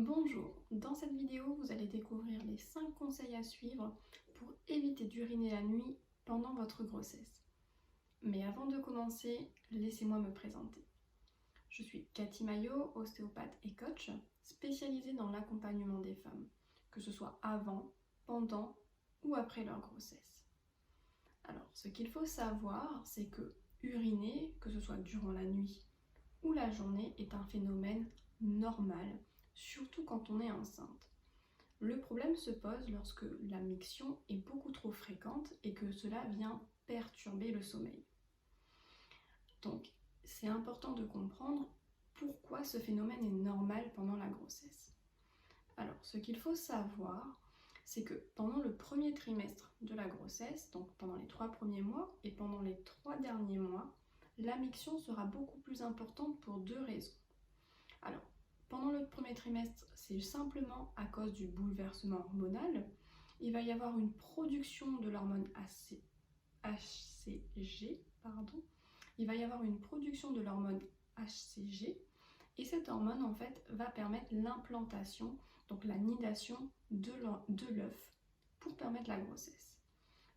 Bonjour, dans cette vidéo vous allez découvrir les 5 conseils à suivre pour éviter d'uriner la nuit pendant votre grossesse. Mais avant de commencer, laissez-moi me présenter. Je suis Cathy Maillot, ostéopathe et coach, spécialisée dans l'accompagnement des femmes, que ce soit avant, pendant ou après leur grossesse. Alors, ce qu'il faut savoir, c'est que uriner, que ce soit durant la nuit ou la journée, est un phénomène normal, surtout quand on est enceinte. Le problème se pose lorsque la miction est beaucoup trop fréquente et que cela vient perturber le sommeil. Donc, c'est important de comprendre pourquoi ce phénomène est normal pendant la grossesse. Alors, ce qu'il faut savoir, c'est que pendant le premier trimestre de la grossesse, donc pendant les 3 premiers mois et pendant les 3 derniers mois, la miction sera beaucoup plus importante pour 2 raisons. Alors, pendant le premier trimestre, c'est simplement à cause du bouleversement hormonal. Il va y avoir une production de l'hormone HCG, Il va y avoir une production de l'hormone HCG et cette hormone en fait va permettre l'implantation, donc la nidation de l'œuf pour permettre la grossesse.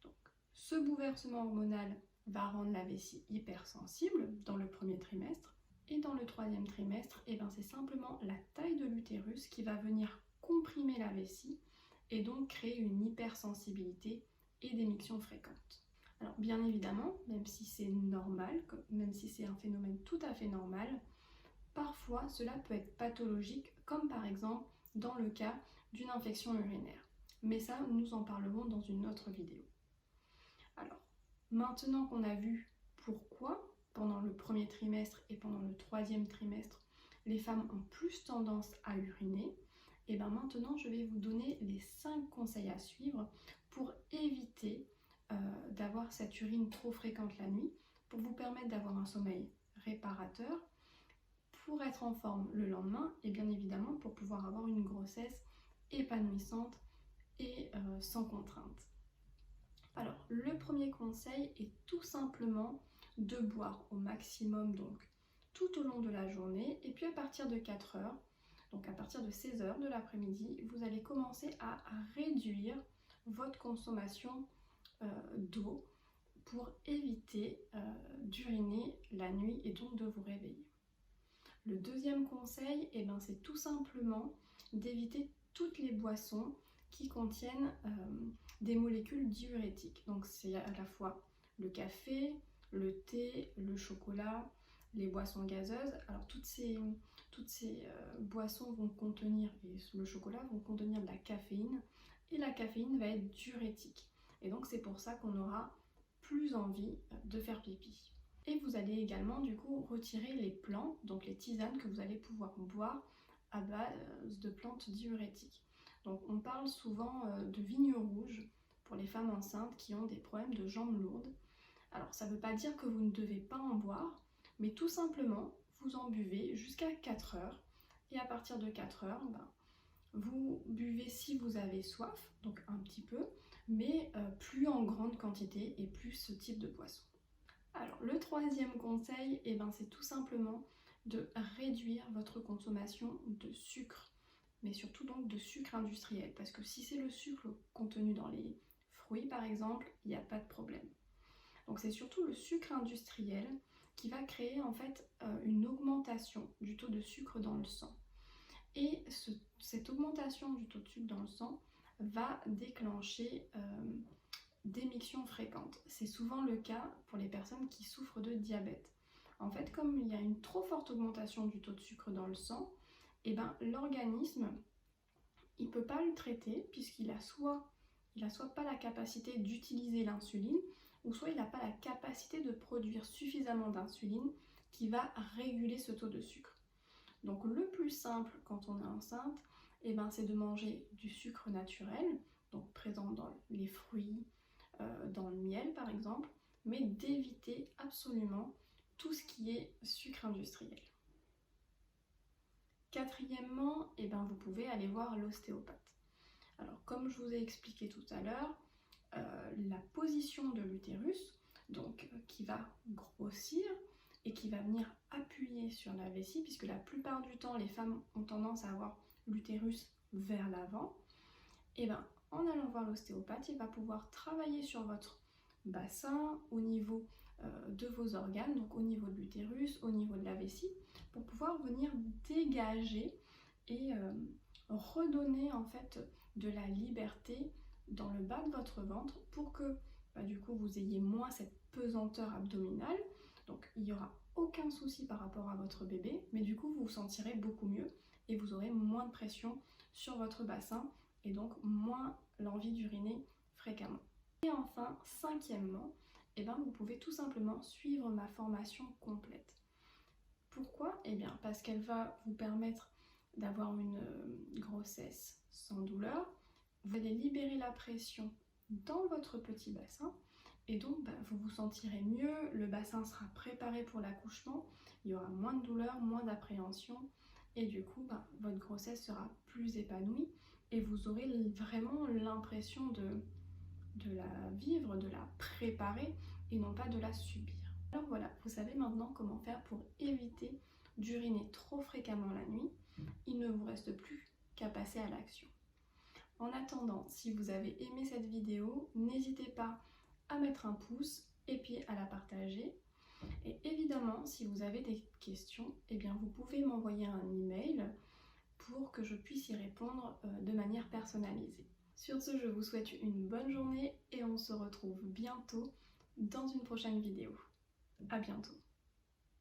Donc, ce bouleversement hormonal va rendre la vessie hypersensible dans le premier trimestre. Et dans le 3e trimestre, c'est simplement la taille de l'utérus qui va venir comprimer la vessie et donc créer une hypersensibilité et des mictions fréquentes. Alors bien évidemment, même si c'est normal, même si c'est un phénomène tout à fait normal, parfois cela peut être pathologique, comme par exemple dans le cas d'une infection urinaire. Mais ça, nous en parlerons dans une autre vidéo. Alors, maintenant qu'on a vu pourquoi, pendant le premier trimestre et pendant le 3e trimestre, les femmes ont plus tendance à uriner, et maintenant je vais vous donner les 5 conseils à suivre pour éviter d'avoir cette urine trop fréquente la nuit, pour vous permettre d'avoir un sommeil réparateur, pour être en forme le lendemain et bien évidemment pour pouvoir avoir une grossesse épanouissante et sans contrainte. Alors, le premier conseil est tout simplement de boire au maximum donc tout au long de la journée et puis à partir de 4 heures, donc à partir de 16 heures de l'après-midi, vous allez commencer à réduire votre consommation d'eau pour éviter d'uriner la nuit et donc de vous réveiller. Le deuxième conseil, c'est tout simplement d'éviter toutes les boissons qui contiennent des molécules diurétiques. Donc c'est à la fois le café, le thé, le chocolat, les boissons gazeuses. Alors toutes ces boissons vont contenir, et le chocolat vont contenir de la caféine, et la caféine va être diurétique. Et donc c'est pour ça qu'on aura plus envie de faire pipi. Et vous allez également du coup retirer les plantes, donc les tisanes que vous allez pouvoir boire à base de plantes diurétiques. Donc on parle souvent de vigne rouge pour les femmes enceintes qui ont des problèmes de jambes lourdes. Alors ça ne veut pas dire que vous ne devez pas en boire, mais tout simplement vous en buvez jusqu'à 4 heures. Et à partir de 4 heures, vous buvez si vous avez soif, donc un petit peu, mais plus en grande quantité et plus ce type de boisson. Alors le 3e conseil, c'est tout simplement de réduire votre consommation de sucre, mais surtout donc de sucre industriel, parce que si c'est le sucre contenu dans les fruits par exemple, il n'y a pas de problème. Donc c'est surtout le sucre industriel qui va créer en fait une augmentation du taux de sucre dans le sang. Et cette augmentation du taux de sucre dans le sang va déclencher des mictions fréquentes. C'est souvent le cas pour les personnes qui souffrent de diabète. En fait, comme il y a une trop forte augmentation du taux de sucre dans le sang, l'organisme il ne peut pas le traiter puisqu'il a soit pas la capacité d'utiliser l'insuline, ou soit il n'a pas la capacité de produire suffisamment d'insuline qui va réguler ce taux de sucre. Donc le plus simple quand on est enceinte, c'est de manger du sucre naturel, donc présent dans les fruits, dans le miel par exemple, mais d'éviter absolument tout ce qui est sucre industriel. Quatrièmement, vous pouvez aller voir l'ostéopathe. Alors comme je vous ai expliqué tout à l'heure, la position de l'utérus, donc qui va grossir et qui va venir appuyer sur la vessie, puisque la plupart du temps les femmes ont tendance à avoir l'utérus vers l'avant, et bien en allant voir l'ostéopathe, il va pouvoir travailler sur votre bassin au niveau de vos organes, donc au niveau de l'utérus, au niveau de la vessie, pour pouvoir venir dégager et redonner en fait de la liberté dans le bas de votre ventre pour que du coup vous ayez moins cette pesanteur abdominale. Donc il n'y aura aucun souci par rapport à votre bébé, mais du coup vous vous sentirez beaucoup mieux et vous aurez moins de pression sur votre bassin et donc moins l'envie d'uriner fréquemment. Et enfin, cinquièmement, vous pouvez tout simplement suivre ma formation complète. Pourquoi ? Parce qu'elle va vous permettre d'avoir une grossesse sans douleur. Vous allez libérer la pression dans votre petit bassin et donc vous vous sentirez mieux, le bassin sera préparé pour l'accouchement, il y aura moins de douleur, moins d'appréhension et du coup votre grossesse sera plus épanouie et vous aurez vraiment l'impression de la vivre, de la préparer et non pas de la subir. Alors voilà, vous savez maintenant comment faire pour éviter d'uriner trop fréquemment la nuit. Il ne vous reste plus qu'à passer à l'action. En attendant, si vous avez aimé cette vidéo, n'hésitez pas à mettre un pouce et puis à la partager. Et évidemment, si vous avez des questions, vous pouvez m'envoyer un email pour que je puisse y répondre de manière personnalisée. Sur ce, je vous souhaite une bonne journée et on se retrouve bientôt dans une prochaine vidéo. À bientôt.